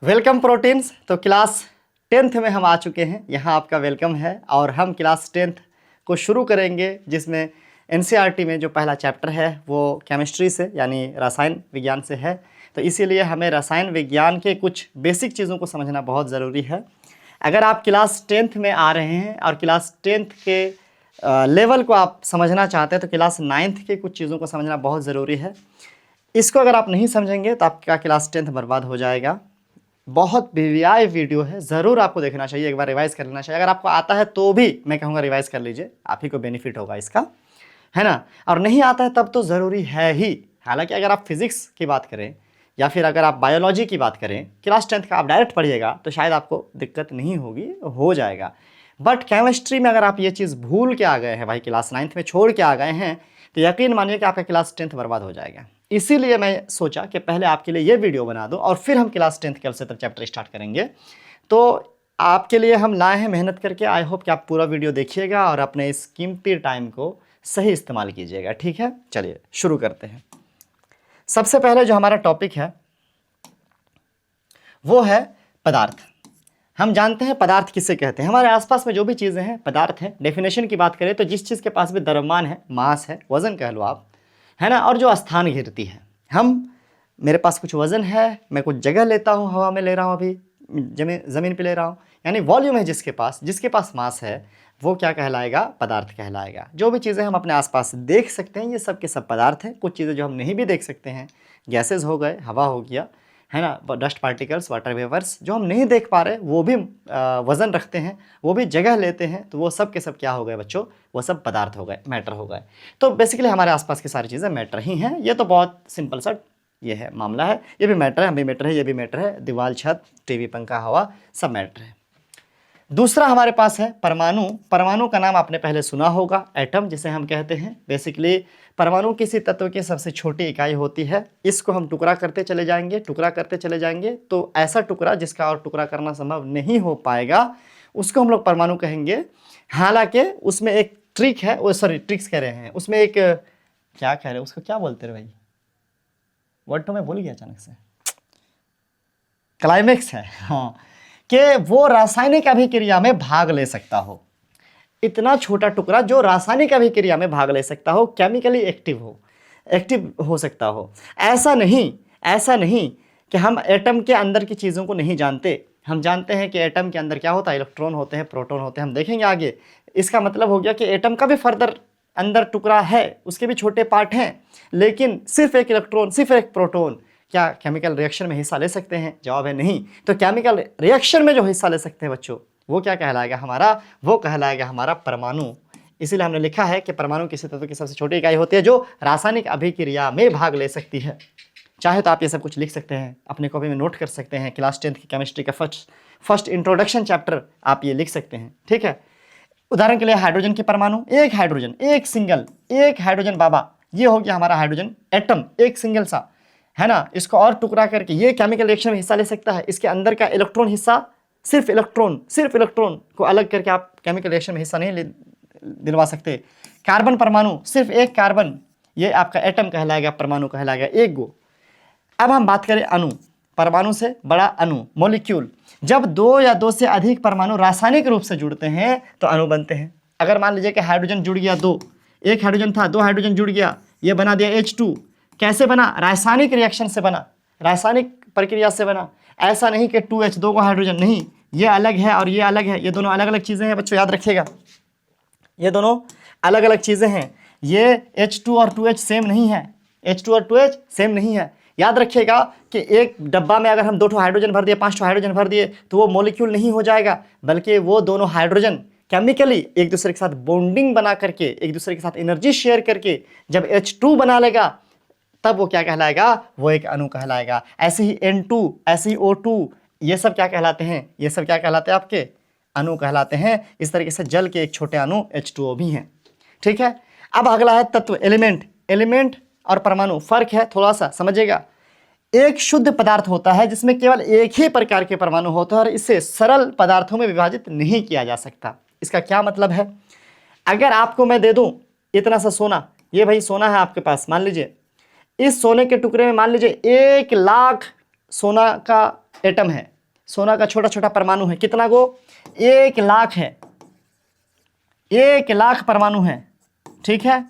Welcome proteins. तो class 10th में हम आ चुके हैं, यहाँ आपका वेलकम है और हम क्लास 10th को शुरू करेंगे जिसमें एनसीईआरटी में जो पहला चैप्टर है वो केमिस्ट्री से यानी रसायन विज्ञान से है। तो इसीलिए हमें रसायन विज्ञान के कुछ बेसिक चीज़ों को समझना बहुत ज़रूरी है। अगर आप क्लास 10th में आ रहे हैं और क्लास 10th के लेवल को आप समझना चाहते हैं तो क्लास 9th के कुछ चीज़ों को समझना बहुत ज़रूरी है। इसको अगर आप नहीं समझेंगे तो आपका क्लास 10th बर्बाद हो जाएगा। बहुत वीआई वीडियो है, ज़रूर आपको देखना चाहिए, एक बार रिवाइज़ कर लेना चाहिए। अगर आपको आता है तो भी मैं कहूँगा रिवाइज़ कर लीजिए, आप ही को बेनिफिट होगा इसका, है ना। और नहीं आता है तब तो ज़रूरी है ही। हालांकि अगर आप फिज़िक्स की बात करें या फिर अगर आप बायोलॉजी की बात करें, क्लास 10th का आप डायरेक्ट पढ़िएगा तो शायद आपको दिक्कत नहीं होगी, हो जाएगा। बट केमिस्ट्री में अगर आप ये चीज़ भूल के आ गए हैं भाई, क्लास 9th में छोड़ के आ गए हैं, तो यकीन मानिए कि आपका क्लास 10th बर्बाद हो जाएगा। इसीलिए मैं सोचा कि पहले आपके लिए ये वीडियो बना दूं और फिर हम क्लास 10th के अलसेटर चैप्टर स्टार्ट करेंगे। तो आपके लिए हम लाए हैं मेहनत करके। आई होप कि आप पूरा वीडियो देखिएगा और अपने इस कीमती टाइम को सही इस्तेमाल कीजिएगा, ठीक है। चलिए शुरू करते हैं। सबसे पहले जो हमारा टॉपिक है वो है पदार्थ। हम जानते हैं पदार्थ किसे कहते हैं। हमारे आसपास में जो भी चीज़ें हैं पदार्थ हैं। डेफिनेशन की बात करें तो जिस चीज़ के पास भी द्रव्यमान है, मास है, वजन कह लो आप, है ना, और जो स्थान घेरती है। मेरे पास कुछ वजन है, मैं कुछ जगह लेता हूँ, हवा में ले रहा हूँ, अभी ज़मीन पे ले रहा हूँ, यानी वॉल्यूम है जिसके पास मास है वो क्या कहलाएगा? पदार्थ कहलाएगा। जो भी चीज़ें हम अपने आसपास देख सकते हैं ये सब के सब पदार्थ हैं। कुछ चीज़ें जो हम नहीं भी देख सकते हैं, गैसेज हो गए, हवा हो गया, है ना, डस्ट पार्टिकल्स, वाटर वेपर्स, जो हम नहीं देख पा रहे वो भी वज़न रखते हैं, वो भी जगह लेते हैं, तो वो सब के सब क्या हो गए बच्चों? वो सब पदार्थ हो गए, मैटर हो गए। तो बेसिकली हमारे आसपास की सारी चीज़ें मैटर ही हैं। ये तो बहुत सिंपल सा ये है मामला है। ये भी मैटर है, हम भी मैटर है, ये भी मैटर है। दीवार, छत, टीवी, पंखा, हवा, सब मैटर है। दूसरा हमारे पास है परमाणु। परमाणु का नाम आपने पहले सुना होगा, एटम जिसे हम कहते हैं। बेसिकली परमाणु किसी तत्व की सबसे छोटी इकाई होती है। इसको हम टुकड़ा करते चले जाएंगे, टुकड़ा करते चले जाएंगे, तो ऐसा टुकड़ा जिसका और टुकड़ा करना संभव नहीं हो पाएगा उसको हम लोग परमाणु कहेंगे। हालांकि उसमें एक ट्रिक है, वो सॉरी ट्रिक्स कह रहे हैं, उसमें एक क्या कह रहे हैं, उसको क्या बोलते रहे भाई, वर्ड तो मैं भूल गया अचानक से, क्लाइमेक्स है, हाँ, कि वो रासायनिक अभिक्रिया में भाग ले सकता हो। इतना छोटा टुकड़ा जो रासायनिक अभिक्रिया में भाग ले सकता हो, केमिकली एक्टिव हो सकता हो। ऐसा नहीं कि हम एटम के अंदर की चीज़ों को नहीं जानते। हम जानते हैं कि एटम के अंदर क्या होता है, इलेक्ट्रॉन होते हैं, प्रोटॉन होते हैं, हम देखेंगे आगे। इसका मतलब हो गया कि एटम का भी फर्दर अंदर टुकड़ा है, उसके भी छोटे पार्ट हैं, लेकिन सिर्फ एक इलेक्ट्रॉन, सिर्फ एक प्रोटॉन क्या केमिकल रिएक्शन में हिस्सा ले सकते हैं? जवाब है नहीं। तो केमिकल रिएक्शन में जो हिस्सा ले सकते हैं बच्चों, वो क्या कहलाएगा हमारा? वो कहलाएगा हमारा परमाणु। इसीलिए हमने लिखा है कि परमाणु किसी तत्व की सबसे छोटी इकाई होती है जो रासायनिक अभिक्रिया में भाग ले सकती है। चाहे तो आप ये सब कुछ लिख सकते हैं, अपने कॉपी में नोट कर सकते हैं। क्लास 10th की केमिस्ट्री का फर्स्ट इंट्रोडक्शन चैप्टर आप ये लिख सकते हैं, ठीक है। उदाहरण के लिए हाइड्रोजन की परमाणु, एक हाइड्रोजन, एक हाइड्रोजन बाबा, ये हो गया हमारा हाइड्रोजन एटम, एक सिंगल सा, है ना। इसको और टुकड़ा करके ये केमिकल रिएक्शन में हिस्सा ले सकता है। इसके अंदर का इलेक्ट्रॉन हिस्सा, सिर्फ इलेक्ट्रॉन को अलग करके आप केमिकल रिएक्शन में हिस्सा नहीं दिलवा सकते। कार्बन परमाणु, सिर्फ एक कार्बन, ये आपका एटम कहलाएगा, परमाणु कहलाएगा, एक गो। अब हम बात करें अणु, परमाणु से बड़ा अणु, मॉलिक्यूल। जब दो या दो से अधिक परमाणु रासायनिक रूप से जुड़ते हैं तो अणु बनते हैं। अगर मान लीजिए कि हाइड्रोजन जुड़ गया, एक हाइड्रोजन था, दो हाइड्रोजन जुड़ गया, ये बना दिया H2। कैसे बना? रासायनिक रिएक्शन से बना, रासायनिक प्रक्रिया से बना। ऐसा नहीं कि 2H, दो को हाइड्रोजन, नहीं, ये अलग है और ये अलग है, ये दोनों अलग अलग चीज़ें हैं बच्चों, याद रखिएगा, ये दोनों अलग अलग चीज़ें हैं। ये H2 और 2H सेम नहीं है, H2 और 2H सेम नहीं है। याद रखिएगा कि एक डब्बा में अगर हम 2 हाइड्रोजन भर दिए, 5 हाइड्रोजन भर दिए तो वो मॉलिक्यूल नहीं हो जाएगा, बल्कि वो दोनों हाइड्रोजन केमिकली एक दूसरे के साथ बॉन्डिंग बना करके, एक दूसरे के साथ एनर्जी शेयर करके जब H2 बना लेगा तब वो क्या कहलाएगा? वो एक अणु कहलाएगा। ऐसे ही N2, ऐसे ही O2, ये सब क्या कहलाते हैं? ये सब क्या कहलाते हैं? आपके अणु कहलाते हैं। इस तरीके से जल के एक छोटे अणु H2O भी हैं, ठीक है। अब अगला है तत्व, एलिमेंट और परमाणु, फर्क है थोड़ा सा, समझिएगा। एक शुद्ध पदार्थ होता है जिसमें केवल एक ही प्रकार के परमाणु होते हैं और इसे सरल पदार्थों में विभाजित नहीं किया जा सकता। इसका क्या मतलब है? अगर आपको मैं दे दूं इतना सा सोना, ये भाई सोना है आपके पास, मान लीजिए इस सोने के टुकड़े में मान लीजिए 1 लाख सोना का एटम है, सोना का छोटा छोटा परमाणु है, कितना गो? 1,00,000 है, 1,00,000 परमाणु है, ठीक है।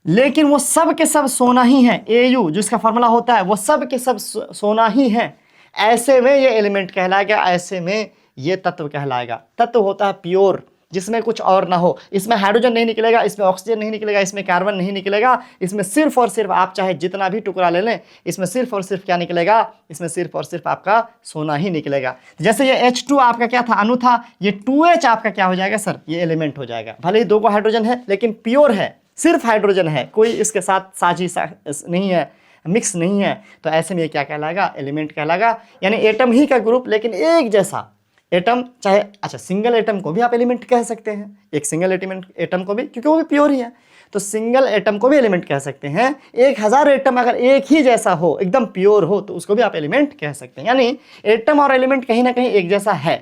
लेकिन वो सब के सब सोना ही है, Au जिसका फॉर्मूला होता है वो सब के सब सोना ही है। ऐसे में ये एलिमेंट कहलाएगा, ऐसे में ये तत्व कहलाएगा। तत्व होता है प्योर, जिसमें कुछ और ना हो। इसमें हाइड्रोजन नहीं निकलेगा, इसमें ऑक्सीजन नहीं निकलेगा, इसमें कार्बन नहीं निकलेगा। इसमें सिर्फ और सिर्फ आप चाहे जितना भी टुकड़ा ले लें, इसमें सिर्फ और सिर्फ क्या निकलेगा? इसमें सिर्फ और सिर्फ आपका सोना ही निकलेगा। जैसे ये H2 आपका क्या था? अणु था। ये 2H आपका क्या हो जाएगा सर? ये एलिमेंट हो जाएगा। भले ही 2 को हाइड्रोजन है लेकिन प्योर है, सिर्फ हाइड्रोजन है, कोई इसके साथ साझी नहीं है, मिक्स नहीं है। तो ऐसे में ये क्या कहलाएगा? एलिमेंट कहलाएगा। यानी एटम ही का ग्रुप लेकिन एक जैसा। एटम चाहे, अच्छा सिंगल एटम को भी आप एलिमेंट कह सकते हैं, एक सिंगल एटम को भी, क्योंकि वो भी प्योर ही है। तो सिंगल एटम को भी एलिमेंट कह सकते हैं। 1000 एटम अगर एक ही जैसा हो, एकदम प्योर हो, तो उसको भी आप एलिमेंट कह सकते हैं। यानी एटम और एलिमेंट कहीं ना कहीं एक जैसा है,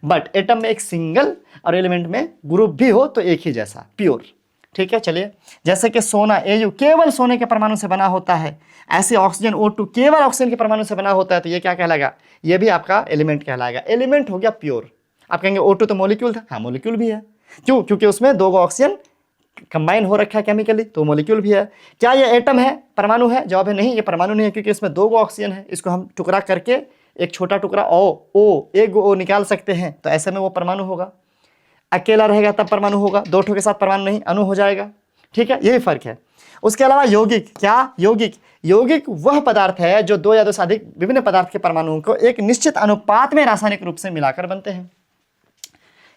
बट एटम में एक सिंगल और एलिमेंट में ग्रुप भी हो तो एक ही जैसा, प्योर। ठीक है, चलिए। जैसे कि सोना Au केवल सोने के परमाणु से बना होता है, ऐसे ऑक्सीजन O2 केवल ऑक्सीजन के परमाणु से बना होता है, तो ये क्या कहलाएगा? ये भी आपका एलिमेंट कहलाएगा। एलिमेंट हो गया प्योर। आप कहेंगे O2 तो मॉलिक्यूल था, हाँ मॉलिक्यूल भी है। क्यों? क्योंकि उसमें 2 ऑक्सीजन कंबाइन हो रखा है केमिकली, तो मॉलिक्यूल भी है। क्या ये एटम है, परमाणु है? जवाब है नहीं, ये परमाणु नहीं है, क्योंकि इसमें 2 ऑक्सीजन है। इसको हम टुकड़ा करके एक छोटा टुकड़ा एक O निकाल सकते हैं, तो ऐसे में वो परमाणु होगा। अकेला रहेगा तब परमाणु होगा, 2 ठो के साथ परमाणु नहीं, अणु हो जाएगा। ठीक है, यही फर्क है। उसके अलावा यौगिक, क्या? यौगिक वह पदार्थ है जो 2 या 2 से अधिक विभिन्न पदार्थ के परमाणुओं को एक निश्चित अनुपात में रासायनिक रूप से मिलाकर बनते हैं।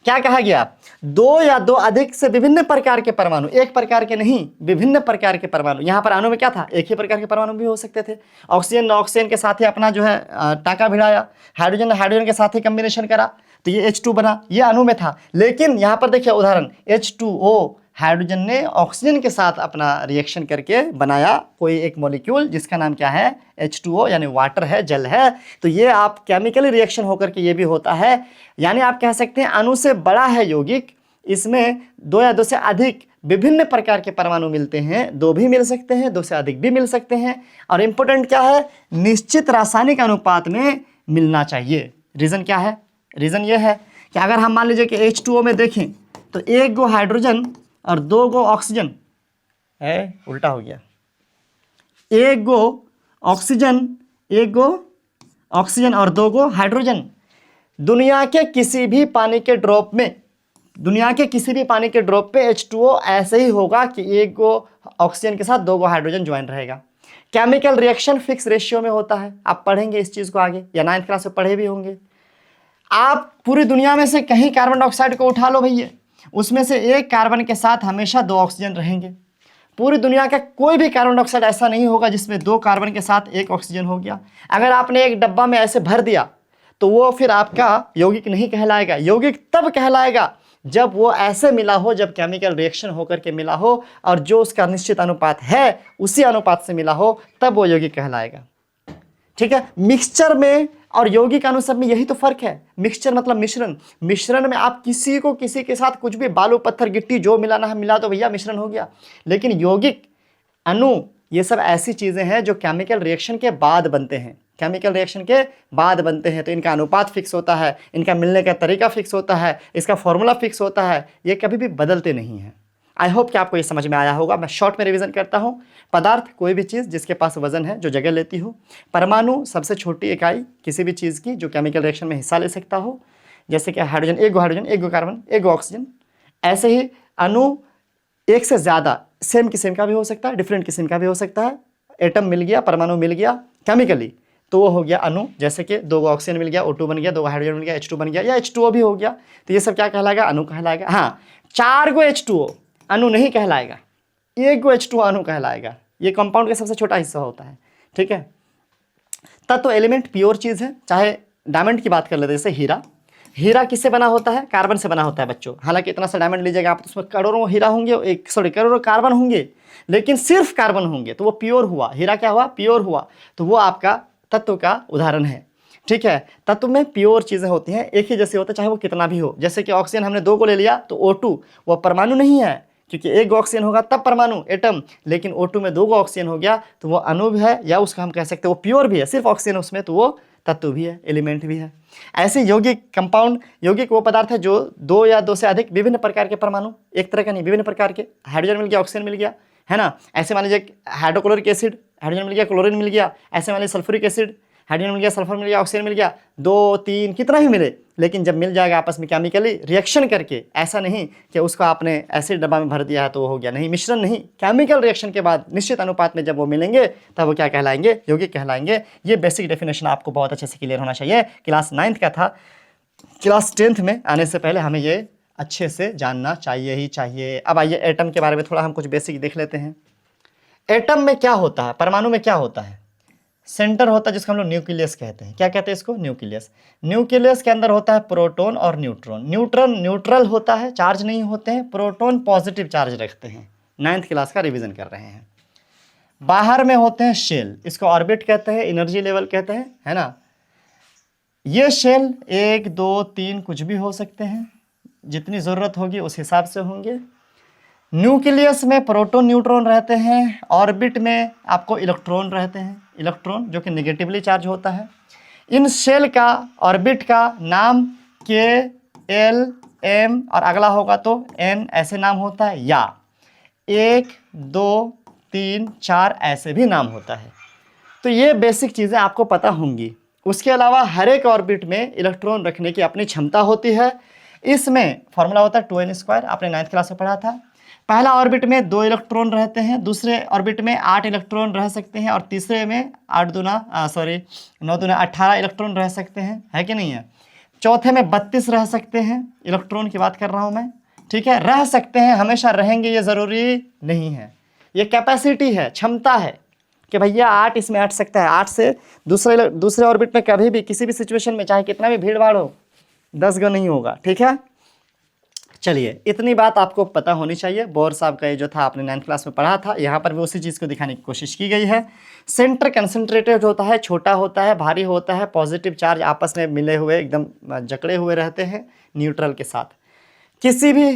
क्या कहा गया? 2 या 2 अधिक से विभिन्न प्रकार के परमाणु, एक प्रकार के नहीं, विभिन्न प्रकार के परमाणु। यहाँ पर अणु में क्या था? एक ही प्रकार के परमाणु भी हो सकते थे। ऑक्सीजन के साथ ही अपना जो है टाँका भिड़ाया, हाइड्रोजन के साथ ही कम्बिनेशन करा, तो ये H2 बना, ये अणु में था। लेकिन यहाँ पर देखिए उदाहरण, H2O, हाइड्रोजन ने ऑक्सीजन के साथ अपना रिएक्शन करके बनाया कोई एक मॉलिक्यूल, जिसका नाम क्या है? H2O, यानी वाटर है, जल है। तो ये आप केमिकली रिएक्शन होकर के ये भी होता है। यानी आप कह सकते हैं अणु से बड़ा है यौगिक, इसमें 2 या 2 से अधिक विभिन्न प्रकार के परमाणु मिलते हैं। 2 भी मिल सकते हैं, 2 से अधिक भी मिल सकते हैं। और इम्पोर्टेंट क्या है? निश्चित रासायनिक अनुपात में मिलना चाहिए। रीज़न क्या है? रीज़न ये है कि अगर हम मान लीजिए कि H2O में देखें तो 1 गो हाइड्रोजन और 2 गो ऑक्सीजन है, उल्टा हो गया। 1 गो ऑक्सीजन, 1 गो ऑक्सीजन और 2 गो हाइड्रोजन। दुनिया के किसी भी पानी के ड्रॉप में, H2O ऐसे ही होगा कि 1 गो ऑक्सीजन के साथ 2 गो हाइड्रोजन ज्वाइन रहेगा। केमिकल रिएक्शन फिक्स रेशियो में होता है। आप पढ़ेंगे इस चीज़ को आगे, या 9th क्लास में पढ़े भी होंगे। आप पूरी दुनिया में से कहीं कार्बन डाइऑक्साइड को उठा लो भैया, उसमें से 1 कार्बन के साथ हमेशा 2 ऑक्सीजन रहेंगे। पूरी दुनिया का कोई भी कार्बन डाइऑक्साइड ऐसा नहीं होगा जिसमें 2 कार्बन के साथ 1 ऑक्सीजन हो गया। अगर आपने एक डब्बा में ऐसे भर दिया तो वो फिर आपका यौगिक नहीं कहलाएगा। यौगिक तब कहलाएगा जब वो ऐसे मिला हो, जब केमिकल रिएक्शन होकर के मिला हो, और जो उसका निश्चित अनुपात है उसी अनुपात से मिला हो, तब वो यौगिक कहलाएगा। ठीक है, मिक्सचर में और यौगिक अणु सब में यही तो फर्क है। मिक्सचर मतलब मिश्रण। मिश्रण में आप किसी को किसी के साथ कुछ भी बालू पत्थर गिट्टी जो मिलाना है मिला, तो भैया मिश्रण हो गया। लेकिन यौगिक अणु ये सब ऐसी चीज़ें हैं जो केमिकल रिएक्शन के बाद बनते हैं, तो इनका अनुपात फिक्स होता है, इनका मिलने का तरीका फिक्स होता है, इसका फॉर्मूला फिक्स होता है, ये कभी भी बदलते नहीं हैं। आई होप कि आपको ये समझ में आया होगा। मैं शॉर्ट में रिवीजन करता हूँ। पदार्थ कोई भी चीज़ जिसके पास वजन है, जो जगह लेती हो। परमाणु सबसे छोटी इकाई किसी भी चीज़ की जो केमिकल रिएक्शन में हिस्सा ले सकता हो, जैसे कि हाइड्रोजन, 1 गो हाइड्रोजन, 1 गो कार्बन, 1 गो ऑक्सीजन। ऐसे ही अणु 1 से ज़्यादा, सेम किस्म का भी हो सकता है, डिफरेंट किस्म का भी हो सकता है। एटम मिल गया, परमाणु मिल गया केमिकली, तो वो हो गया अणु। जैसे कि 2 ऑक्सीजन मिल गया, O2 बन गया, 2 हाइड्रोजन मिल गया, H2 बन गया, या H2O भी हो गया, तो ये सब क्या कहलाएगा? अणु कहलाएगा। हाँ, 4 गो H2O अणु नहीं कहलाएगा, 1 गो H2O अणु कहलाएगा। ये कंपाउंड का सबसे छोटा हिस्सा होता है। ठीक है, तत्व एलिमेंट प्योर चीज़ है। चाहे डायमंड की बात कर लेते हैं, जैसे हीरा किससे बना होता है? कार्बन से बना होता है बच्चों। हालांकि इतना सा डायमंड लीजिएगा आप, तो उसमें करोड़ों हीरा होंगे, करोड़ों कार्बन होंगे, लेकिन सिर्फ कार्बन होंगे, तो वो प्योर हुआ। हीरा क्या हुआ? प्योर हुआ। तो वो आपका तत्व का उदाहरण है। ठीक है, तत्व में प्योर चीज़ें होती हैं, एक ही जैसे होता है, चाहे वो कितना भी हो। जैसे कि ऑक्सीजन हमने 2 को ले लिया, तो O2 वो परमाणु नहीं है, क्योंकि 1 गो ऑक्सीजन होगा तब परमाणु, एटम। लेकिन O2 में 2 गो ऑक्सीजन हो गया तो वो अणु भी है, या उसका हम कह सकते हैं वो प्योर भी है, सिर्फ ऑक्सीजन उसमें, तो वो तत्व भी है, एलिमेंट भी है। ऐसे यौगिक कंपाउंड, यौगिक वो पदार्थ है जो दो या दो से अधिक विभिन्न प्रकार के परमाणु, एक तरह का नहीं, विभिन्न प्रकार के, हाइड्रोजन मिल गया, ऑक्सीजन मिल गया, है ना। ऐसे मान लीजिए हाइड्रोक्लोरिक एसिड, हाइड्रोजन मिल गया, क्लोरीन मिल गया। ऐसे मान लीजिए सल्फ्यूरिक एसिड, हाइड्रोजन मिल गया, सल्फर मिल गया, ऑक्सीजन मिल गया, 2 3 कितना ही मिले, लेकिन जब मिल जाएगा आपस में केमिकली रिएक्शन करके, ऐसा नहीं कि उसको आपने एसिड डब्बा में भर दिया है तो वो हो गया, नहीं, मिश्रण नहीं, केमिकल रिएक्शन के बाद निश्चित अनुपात में जब वो मिलेंगे तब वो क्या कहलाएंगे, यौगिक कहलाएंगे। ये बेसिक डेफिनेशन आपको बहुत अच्छे से क्लियर होना चाहिए। क्लास 9th का था, क्लास 10th में आने से पहले हमें ये अच्छे से जानना चाहिए ही चाहिए। अब आइए एटम के बारे में थोड़ा हम कुछ बेसिक देख लेते हैं। एटम में क्या होता है, परमाणु में क्या होता है, सेंटर होता है जिसको हम लोग न्यूक्लियस कहते हैं। क्या कहते हैं इसको, न्यूक्लियस। न्यूक्लियस के अंदर होता है प्रोटॉन और न्यूट्रॉन। न्यूट्रॉन न्यूट्रल होता है, चार्ज नहीं होते हैं, प्रोटॉन पॉजिटिव चार्ज रखते हैं। 9th क्लास का रिवीजन कर रहे हैं। बाहर में होते हैं शेल, इसको ऑर्बिट कहते हैं, एनर्जी लेवल कहते हैं, है ना। ये शेल 1 2 3 कुछ भी हो सकते हैं, जितनी ज़रूरत होगी उस हिसाब से होंगे। न्यूक्लियस में प्रोटॉन न्यूट्रॉन रहते हैं, ऑर्बिट में आपको इलेक्ट्रॉन रहते हैं, इलेक्ट्रॉन जो कि नेगेटिवली चार्ज होता है। इन शेल का, ऑर्बिट का नाम के, एल, एम और अगला होगा तो एन ऐसे नाम होता है, या 1 2 3 4 ऐसे भी नाम होता है। तो ये बेसिक चीज़ें आपको पता होंगी। उसके अलावा हर एक ऑर्बिट में इलेक्ट्रॉन रखने की अपनी क्षमता होती है। इसमें फॉर्मूला होता है 2n², आपने 9th क्लास में पढ़ा था। पहला ऑर्बिट में 2 इलेक्ट्रॉन रहते हैं, दूसरे ऑर्बिट में 8 इलेक्ट्रॉन रह सकते हैं, और तीसरे में 9 दूना 18 इलेक्ट्रॉन रह सकते हैं, है कि नहीं है। चौथे में 32 रह सकते हैं, इलेक्ट्रॉन की बात कर रहा हूँ मैं, ठीक है। रह सकते हैं, हमेशा रहेंगे ये ज़रूरी नहीं है। ये कैपेसिटी है, क्षमता है कि भैया 8 इसमें हट सकता है, 8 से दूसरे ऑर्बिट में कभी भी किसी भी सिचुएशन में चाहे कितना भी भीड़ भाड़ हो 10 गुना नहीं होगा, ठीक है। चलिए, इतनी बात आपको पता होनी चाहिए। बोर साहब का ये जो था आपने 9th क्लास में पढ़ा था, यहाँ पर भी उसी चीज़ को दिखाने की कोशिश की गई है। सेंटर कंसंट्रेटेड होता है, छोटा होता है, भारी होता है, पॉजिटिव चार्ज आपस में मिले हुए एकदम जकड़े हुए रहते हैं न्यूट्रल के साथ। किसी भी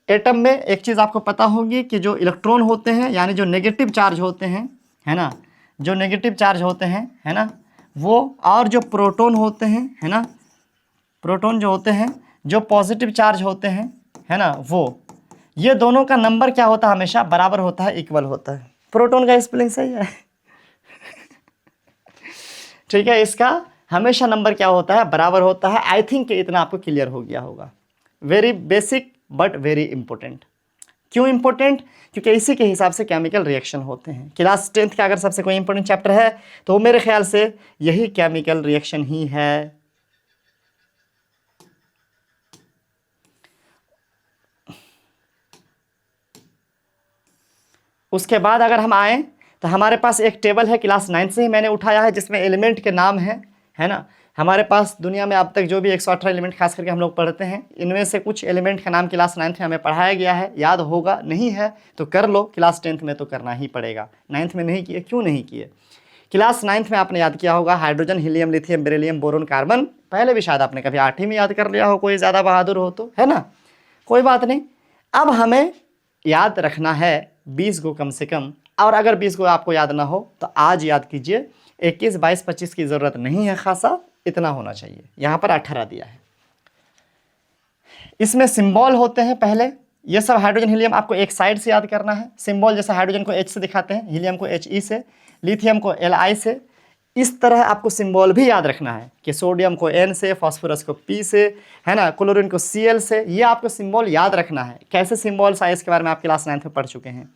एटम में एक चीज़ आपको पता होगी कि जो इलेक्ट्रॉन होते हैं, यानी जो नेगेटिव चार्ज होते हैं, है ना, जो नेगेटिव चार्ज होते हैं, है ना, वो, और जो प्रोटॉन होते हैं, है ना, प्रोटॉन जो होते हैं, जो पॉजिटिव चार्ज होते हैं, है ना, वो, ये दोनों का नंबर क्या होता है, हमेशा बराबर होता है, इक्वल होता है। प्रोटॉन का स्पेलिंग सही है ठीक है, इसका हमेशा नंबर क्या होता है, बराबर होता है। आई थिंक इतना आपको क्लियर हो गया होगा। Very basic but very important. क्यों इंपॉर्टेंट, क्योंकि इसी के हिसाब से केमिकल रिएक्शन होते हैं। क्लास 10th का अगर सबसे कोई इंपॉर्टेंट चैप्टर है तो मेरे ख्याल से यही केमिकल रिएक्शन ही है। उसके बाद अगर हम आए तो हमारे पास एक टेबल है, क्लास 9 से ही मैंने उठाया है, जिसमें एलिमेंट के नाम है ना। हमारे पास दुनिया में अब तक जो भी 118 एलिमेंट खास करके हम लोग पढ़ते हैं, इनमें से कुछ एलिमेंट का नाम क्लास 9 में हमें पढ़ाया गया है। याद होगा, नहीं है तो कर लो, क्लास 10th में तो करना ही पड़ेगा। 9th में नहीं किए, क्यों नहीं किए। क्लास 9th में आपने याद किया होगा hydrogen, helium, lithium, beryllium, boron, carbon. पहले भी शायद आपने कभी 8वीं में याद कर लिया हो, कोई ज़्यादा बहादुर हो तो, है ना, कोई बात नहीं। अब हमें याद रखना है 20 को कम से कम, और अगर 20 को आपको याद ना हो तो आज याद कीजिए। 21 22 25 की ज़रूरत नहीं है, खासा इतना होना चाहिए। यहाँ पर 18 दिया है। इसमें सिंबल होते हैं पहले, ये सब हाइड्रोजन हीलियम आपको एक साइड से याद करना है। सिंबल जैसे हाइड्रोजन को H से दिखाते हैं, हीलियम को HE से, लिथियम को Li से। इस तरह आपको सिंबल भी याद रखना है कि सोडियम को N से, फास्फोरस को P से, है ना, क्लोरीन को Cl से। ये आपको सिंबल याद रखना है। कैसे सिंबल्स आए इसके बारे में आप क्लास 9 में पढ़ चुके हैं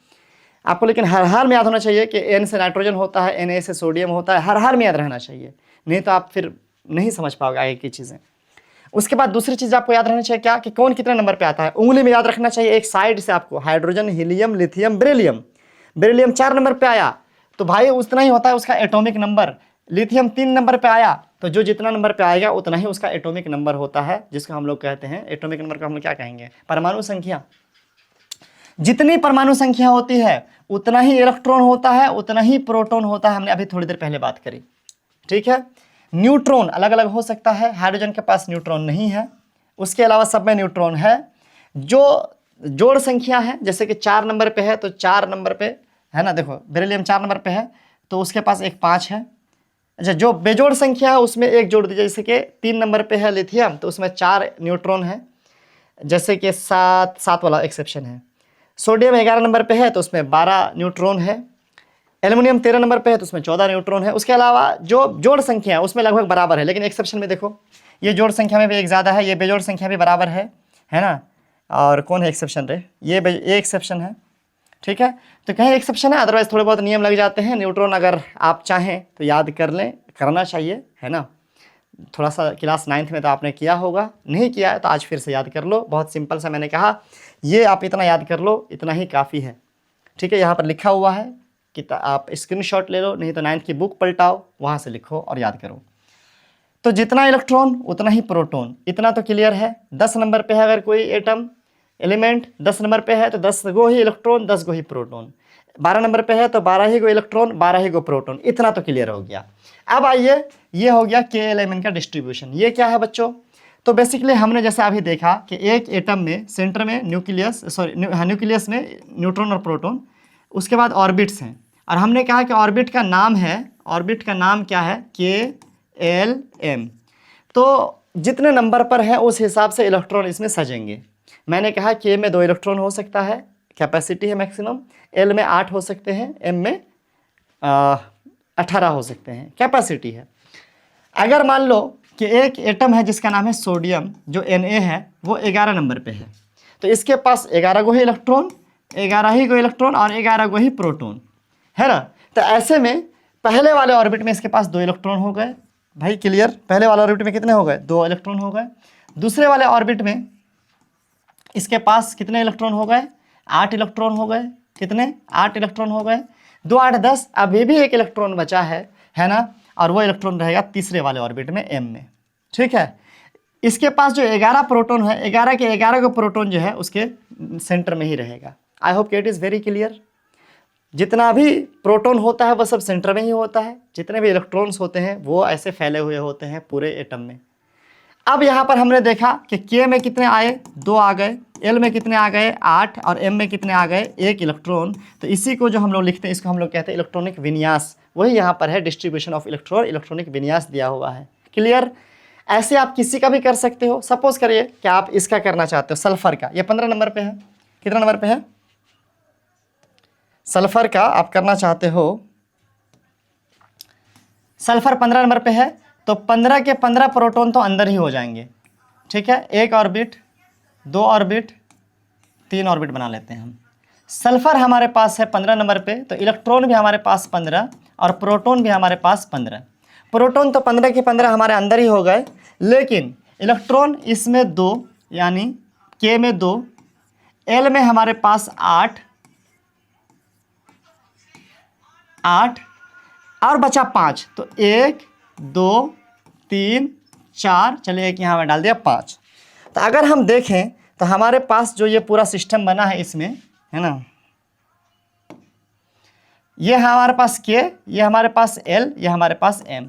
आपको, लेकिन हर हाल में याद होना चाहिए कि N से नाइट्रोजन होता है, Na से सोडियम होता है, हर हाल में याद रहना चाहिए, नहीं तो आप फिर नहीं समझ पाओगे आगे की चीज़ें। उसके बाद दूसरी चीज़ आपको याद रहना चाहिए क्या, कि कौन कितने नंबर पे आता है, उंगली में याद रखना चाहिए। एक साइड से आपको hydrogen, helium, lithium, beryllium. Beryllium 4 number पे आया तो भाई उतना ही होता है उसका एटॉमिक नंबर। लिथियम 3 नंबर पे आया तो जो जितना नंबर पे आएगा उतना ही उसका एटॉमिक नंबर होता है, जिसको हम लोग कहते हैं, एटॉमिक नंबर को हम लोग क्या कहेंगे, परमाणु संख्या। जितनी परमाणु संख्या होती है उतना ही इलेक्ट्रॉन होता है, उतना ही प्रोटॉन होता है। हमने अभी थोड़ी देर पहले बात करी, ठीक है। न्यूट्रॉन अलग अलग हो सकता है, हाइड्रोजन के पास न्यूट्रॉन नहीं है, उसके अलावा सब में न्यूट्रॉन है। जो जोड़ संख्या है, जैसे कि 4 नंबर पे है तो 4 नंबर पे, है ना, देखो बेरिलियम 4 नंबर पे है तो उसके पास एक 5 है, अच्छा, जो बेजोड़ संख्या है उसमें एक जोड़ दीजिए, जैसे कि 3 नंबर पे है लिथियम तो उसमें 4 न्यूट्रॉन है, जैसे कि 7 वाला एक्सेप्शन है। सोडियम 11 नंबर पे है तो उसमें 12 न्यूट्रॉन है। एल्युमिनियम 13 नंबर पे है तो उसमें 14 न्यूट्रॉन है। उसके अलावा जो जोड़ संख्या है उसमें लगभग बराबर है, लेकिन एक्सेप्शन में देखो ये जोड़ संख्या में भी एक ज़्यादा है, ये बेजोड़ संख्या भी बराबर है ना। और कौन है एक्सेप्शन रे, ये एक्सेप्शन है, ठीक है। तो कहीं एक्सेप्शन है, अदरवाइज थोड़े बहुत नियम लग जाते हैं। न्यूट्रॉन अगर आप चाहें तो याद कर लें, करना चाहिए, है ना। थोड़ा सा क्लास 9th में तो आपने किया होगा, नहीं किया है तो आज फिर से याद कर लो। बहुत सिंपल सा मैंने कहा, ये आप इतना याद कर लो, इतना ही काफ़ी है, ठीक है। यहाँ पर लिखा हुआ है कि आप स्क्रीनशॉट ले लो, नहीं तो 9th की बुक पलटाओ, वहाँ से लिखो और याद करो। तो जितना इलेक्ट्रॉन उतना ही प्रोटॉन, इतना तो क्लियर है। 10 नंबर पे है अगर कोई एटम एलिमेंट 10 नंबर पे है तो 10 गो ही इलेक्ट्रॉन 10 गो ही प्रोटॉन। 12 नंबर पे है तो 12 ही गो इलेक्ट्रॉन 12 ही गो प्रोटॉन, इतना तो क्लियर हो गया। अब आइए, ये हो गया के एलिमेंट का डिस्ट्रीब्यूशन। ये क्या है बच्चों, तो बेसिकली हमने जैसा अभी देखा कि एक एटम में सेंटर में न्यूक्लियस में न्यूट्रॉन और प्रोटॉन, उसके बाद ऑर्बिट्स हैं, और हमने कहा कि ऑर्बिट का नाम है, ऑर्बिट का नाम क्या है, KLM। तो जितने नंबर पर है उस हिसाब से इलेक्ट्रॉन इसमें सजेंगे। मैंने कहा K में 2 इलेक्ट्रॉन हो सकता है, कैपेसिटी है मैक्सिमम, L में 8 हो सकते हैं, M में 18 हो सकते हैं, कैपेसिटी है। अगर मान लो कि एक एटम है जिसका नाम है सोडियम, जो Na है, वो 11 नंबर पे है, तो इसके पास 11 गो ही इलेक्ट्रॉन, 11 ही गो इलेक्ट्रॉन और 11 गो ही प्रोटॉन, है ना। तो ऐसे में पहले वाले ऑर्बिट में इसके पास 2 इलेक्ट्रॉन हो गए, भाई क्लियर। पहले वाले ऑर्बिट में कितने हो गए, 2 इलेक्ट्रॉन हो गए। दूसरे वाले ऑर्बिट में इसके पास कितने इलेक्ट्रॉन हो गए, 8 इलेक्ट्रॉन हो गए। कितने, 8 इलेक्ट्रॉन हो गए। 2 8 10, अभी भी एक इलेक्ट्रॉन बचा है ना, और वो इलेक्ट्रॉन रहेगा तीसरे वाले ऑर्बिट में, M में, ठीक है। इसके पास जो 11 प्रोटॉन है, 11 के 11 को प्रोटॉन जो है उसके सेंटर में ही रहेगा। I hope it is very clear. जितना भी प्रोटॉन होता है वो सब सेंटर में ही होता है, जितने भी इलेक्ट्रॉन्स होते हैं वो ऐसे फैले हुए होते हैं पूरे एटम में। अब यहाँ पर हमने देखा कि K में कितने आए, 2 आ गए, L में कितने आ गए, 8, और M में कितने आ गए, 1 इलेक्ट्रॉन। तो इसी को जो हम लोग लिखते हैं इसको हम लोग कहते हैं इलेक्ट्रॉनिक विन्यास। वही यहाँ पर है, डिस्ट्रीब्यूशन ऑफ इलेक्ट्रॉन, इलेक्ट्रॉनिक विन्यास दिया हुआ है, क्लियर। ऐसे आप किसी का भी कर सकते हो। सपोज करिए कि आप इसका करना चाहते हो, सल्फर का, ये 15 नंबर पे है, कितना नंबर पे है, सल्फर का आप करना चाहते हो, सल्फर 15 नंबर पे है, तो 15 के 15 प्रोटॉन तो अंदर ही हो जाएंगे, ठीक है। 1 ऑर्बिट, 2 ऑर्बिट, 3 ऑर्बिट बना लेते हैं हम। सल्फर हमारे पास है 15 नंबर पे, तो इलेक्ट्रॉन भी हमारे पास 15 और प्रोटॉन भी हमारे पास 15। प्रोटॉन तो 15 के 15 हमारे अंदर ही हो गए, लेकिन इलेक्ट्रॉन इसमें 2, यानी K में 2, L में हमारे पास 8 और बचा 5, तो 1 2 3 4, चलिए एक यहाँ में डाल दिया 5। तो अगर हम देखें तो हमारे पास जो ये पूरा सिस्टम बना है इसमें, है ना, ये हमारे पास K, ये हमारे पास L, ये हमारे पास M।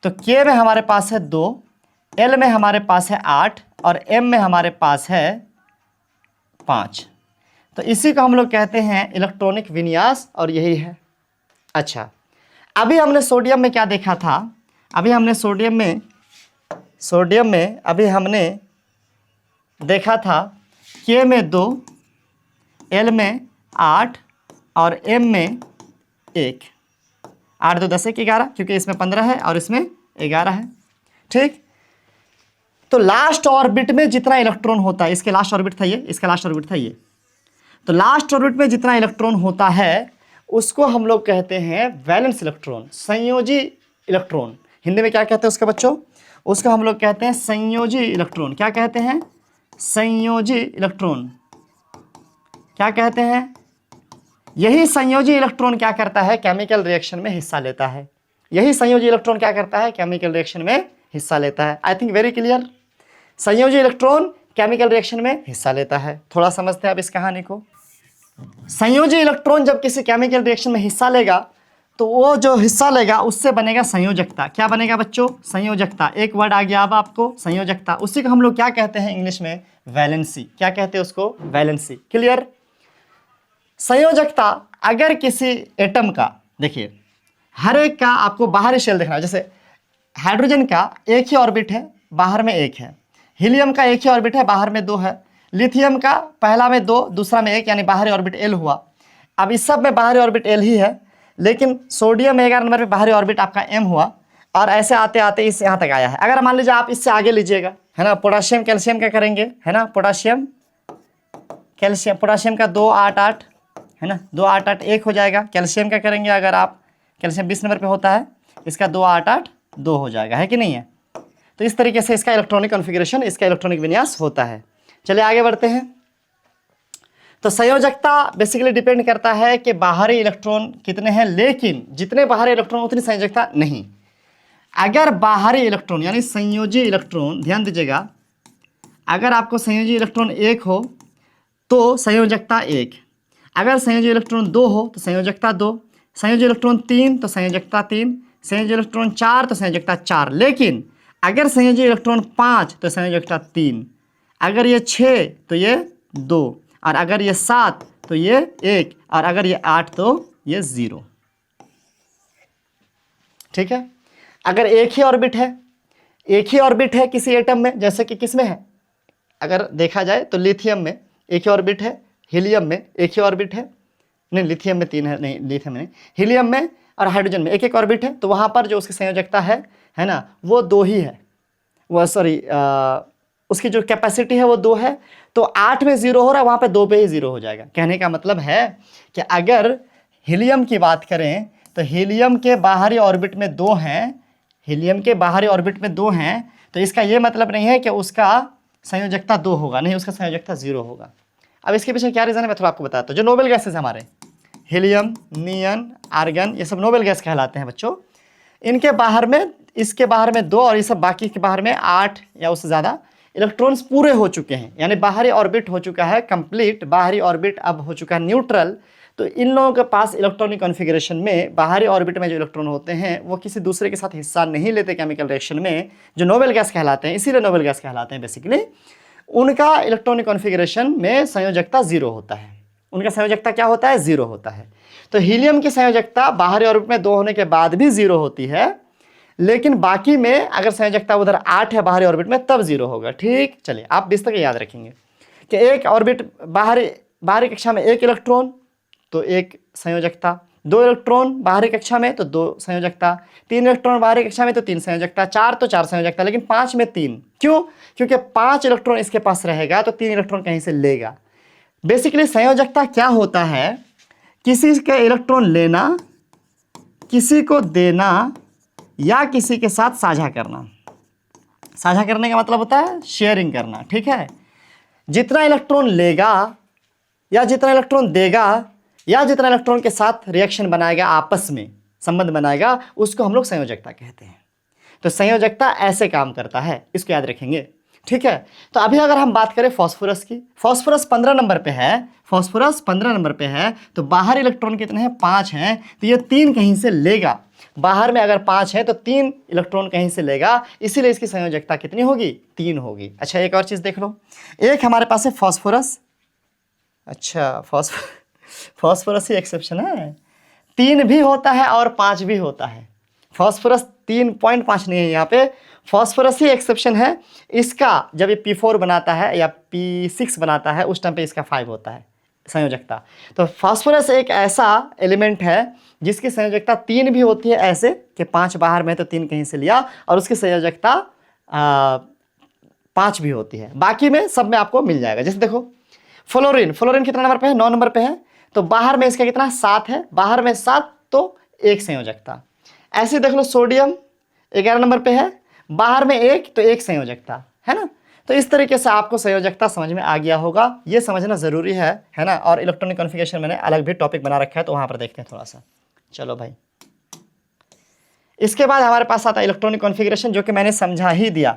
तो K में हमारे पास है 2, L में हमारे पास है 8 और M में हमारे पास है 5। तो इसी को हम लोग कहते हैं इलेक्ट्रॉनिक विन्यास, और यही है। अच्छा, अभी हमने सोडियम में क्या देखा था, अभी हमने सोडियम में अभी हमने देखा था K में 2, L में 8 और M में 1। 8 2 10 1 11, क्योंकि इसमें 15 है और इसमें 11 है, ठीक। तो लास्ट ऑर्बिट में जितना इलेक्ट्रॉन होता है, इसके लास्ट ऑर्बिट था ये, इसका लास्ट ऑर्बिट था ये, तो लास्ट ऑर्बिट में जितना इलेक्ट्रॉन होता है उसको हम लोग कहते हैं वैलेंस इलेक्ट्रॉन, संयोजी इलेक्ट्रॉन। हिंदी में क्या कहते हैं उसका बच्चों, उसको हम लोग कहते हैं संयोजी इलेक्ट्रॉन। क्या कहते हैं, संयोजी इलेक्ट्रॉन। क्या कहते हैं, यही संयोजी इलेक्ट्रॉन क्या करता है, केमिकल रिएक्शन में हिस्सा लेता है। यही संयोजी इलेक्ट्रॉन क्या करता है, केमिकल रिएक्शन में हिस्सा लेता है। I think very clear. संयोजी इलेक्ट्रॉन केमिकल रिएक्शन में हिस्सा लेता है। थोड़ा समझते हैं अब इस कहानी को। संयोजी इलेक्ट्रॉन जब किसी केमिकल रिएक्शन में हिस्सा लेगा तो वो जो हिस्सा लेगा उससे बनेगा संयोजकता। क्या बनेगा बच्चों, संयोजकता। एक वर्ड आ गया अब आपको, संयोजकता। उसी को हम लोग क्या कहते हैं इंग्लिश में, वैलेंसी। क्या कहते हैं उसको, वैलेंसी। क्लियर। संयोजकता अगर किसी एटम का, देखिए हर एक का आपको बाहरी शेल देखना है। जैसे हाइड्रोजन का एक ही ऑर्बिट है, बाहर में एक है। हीलियम का एक ही ऑर्बिट है, बाहर में दो है। लिथियम का पहला में दो, दूसरा में एक, यानी बाहरी ऑर्बिट एल हुआ। अब इस सब में बाहरी ऑर्बिट एल ही है, लेकिन सोडियम 11 नंबर पे बाहरी ऑर्बिट आपका एम हुआ, और ऐसे आते आते इस यहाँ तक आया है। अगर मान लीजिए आप इससे आगे लीजिएगा, है ना, पोटाशियम कैल्शियम का करेंगे, है ना, पोटाशियम कैल्शियम, पोटाशियम का 2 8 8, है ना, 2 8 8 1 हो जाएगा। कैल्शियम का करेंगे अगर आप, कैल्शियम 20 नंबर पे होता है, इसका 2 8 8 2 हो जाएगा, है कि नहीं है। तो इस तरीके से इसका इलेक्ट्रॉनिक कॉन्फ़िगरेशन, इसका इलेक्ट्रॉनिक विन्यास होता है। चलिए आगे बढ़ते हैं। तो संयोजकता बेसिकली डिपेंड करता है कि बाहरी इलेक्ट्रॉन कितने हैं, लेकिन जितने बाहरी इलेक्ट्रॉन उतनी संयोजकता नहीं। अगर बाहरी इलेक्ट्रॉन यानी संयोजी इलेक्ट्रॉन, ध्यान दीजिएगा, अगर आपको संयोजी इलेक्ट्रॉन 1 हो तो संयोजकता 1, अगर संयोजी इलेक्ट्रॉन 2 हो तो संयोजकता 2, संयोजी इलेक्ट्रॉन 3 तो संयोजकता 3, संयोजी इलेक्ट्रॉन 4 तो संयोजकता 4। लेकिन अगर संयोजी इलेक्ट्रॉन 5 तो संयोजकता 3, अगर ये 6 तो ये 2, और अगर ये 7 तो ये 1, और अगर ये 8 तो ये 0। ठीक है। अगर एक ही ऑर्बिट है, एक ही ऑर्बिट है किसी एटम में, जैसे कि किस में है, अगर देखा जाए तो लिथियम में एक ही ऑर्बिट है, हीलियम में एक ही ऑर्बिट है, नहीं लिथियम में 3 है, नहीं लिथियम में नहीं, हीलियम में और हाइड्रोजन में एक एक ऑर्बिट है, तो वहाँ पर जो उसकी संयोजकता है ना, वो 2 ही है, वो सॉरी उसकी जो कैपेसिटी है वो 2 है। तो 8 में 0 हो रहा है, वहाँ पे 2 पे ही 0 हो जाएगा। कहने का मतलब है कि अगर हीलियम की बात करें तो हीलियम के बाहरी ऑर्बिट में 2 हैं, हीलियम के बाहरी ऑर्बिट में 2 हैं, तो इसका ये मतलब नहीं है कि उसका संयोजकता 2 होगा, नहीं, उसका संयोजकता 0 होगा। अब इसके पीछे क्या रीज़न है मैं थोड़ा आपको बताता हूँ। जो नोबेल गैसेस हमारे हीलियम, नियन, आर्गन, ये सब नोबेल गैस कहलाते हैं बच्चों। इनके बाहर में, इसके बाहर में 2 और ये सब बाकी के बाहर में 8 या उससे ज़्यादा इलेक्ट्रॉन्स पूरे हो चुके हैं, यानी बाहरी ऑर्बिट हो चुका है कंप्लीट, बाहरी ऑर्बिट अब हो चुका है न्यूट्रल। तो इन लोगों के पास इलेक्ट्रॉनिक कॉन्फ़िगरेशन में बाहरी ऑर्बिट में जो इलेक्ट्रॉन होते हैं वो किसी दूसरे के साथ हिस्सा नहीं लेते केमिकल रिएक्शन में, जो नोबेल गैस कहलाते हैं, इसीलिए नोबेल गैस कहलाते हैं बेसिकली। उनका इलेक्ट्रॉनिक कॉन्फ़िगरेशन में संयोजकता 0 होता है। उनका संयोजकता क्या होता है, 0 होता है। तो हीलियम की संयोजकता बाहरी ऑर्बिट में 2 होने के बाद भी 0 होती है, लेकिन बाकी में अगर संयोजकता उधर 8 है बाहरी ऑर्बिट में तब 0 होगा। ठीक, चलिए आप 20 तक याद रखेंगे कि एक ऑर्बिट बाहरी कक्षा में 1 इलेक्ट्रॉन तो 1 संयोजकता, 2 इलेक्ट्रॉन बाहरी कक्षा में तो 2 संयोजकता, 3 इलेक्ट्रॉन बाहरी कक्षा में तो 3 संयोजकता, 4 तो 4 संयोजकता, लेकिन 5 में 3। क्यों? क्योंकि 5 इलेक्ट्रॉन इसके पास रहेगा तो 3 इलेक्ट्रॉन कहीं से लेगा। बेसिकली संयोजकता क्या होता है, किसी के इलेक्ट्रॉन लेना, किसी को देना, या किसी के साथ साझा करना। साझा करने का मतलब होता है शेयरिंग करना। ठीक है। जितना इलेक्ट्रॉन लेगा या जितना इलेक्ट्रॉन देगा या जितना इलेक्ट्रॉन के साथ रिएक्शन बनाएगा, आपस में संबंध बनाएगा, उसको हम लोग संयोजकता कहते हैं। तो संयोजकता ऐसे काम करता है, इसको याद रखेंगे। ठीक है। तो अभी अगर हम बात करें फास्फोरस की, फास्फोरस 15 नंबर पे है, फास्फोरस 15 नंबर पे है, तो बाहर इलेक्ट्रॉन कितने हैं, 5 हैं, तो ये 3 कहीं से लेगा। बाहर में अगर 5 है तो 3 इलेक्ट्रॉन कहीं से लेगा, इसीलिए इसकी संयोजकता कितनी होगी, 3 होगी। अच्छा एक और चीज़ देख लो, एक हमारे पास है फास्फोरस, अच्छा फास्फोरस ही एक्सेप्शन है, 3 भी होता है और 5 भी होता है। फास्फोरस 3.5 नहीं है यहाँ पे, फास्फोरस ही एक्सेप्शन है। इसका जब ये P4 बनाता है या P6 बनाता है उस टाइम पे इसका 5 होता है संयोजकता। तो फास्फोरस एक ऐसा एलिमेंट है जिसकी संयोजकता 3 भी होती है, ऐसे कि 5 बाहर में तो 3 कहीं से लिया, और उसकी संयोजकता 5 भी होती है। बाकी में सब में आपको मिल जाएगा। जैसे देखो फ्लोरीन, फ्लोरीन कितना नंबर पे है, 9 नंबर पे है, तो बाहर में इसका कितना 7 है, बाहर में 7 तो 1 संयोजकता। ऐसे देख लो सोडियम 11 नंबर पे है, बाहर में 1 तो 1 संयोजकता, है ना। तो इस तरीके से आपको संयोजकता समझ में आ गया होगा, ये समझना ज़रूरी है ना। और इलेक्ट्रॉनिक कॉन्फ़िगरेशन मैंने अलग भी टॉपिक बना रखा है, तो वहाँ पर देखते हैं थोड़ा सा। चलो भाई, इसके बाद हमारे पास आता है इलेक्ट्रॉनिक कॉन्फ़िगरेशन, जो कि मैंने समझा ही दिया,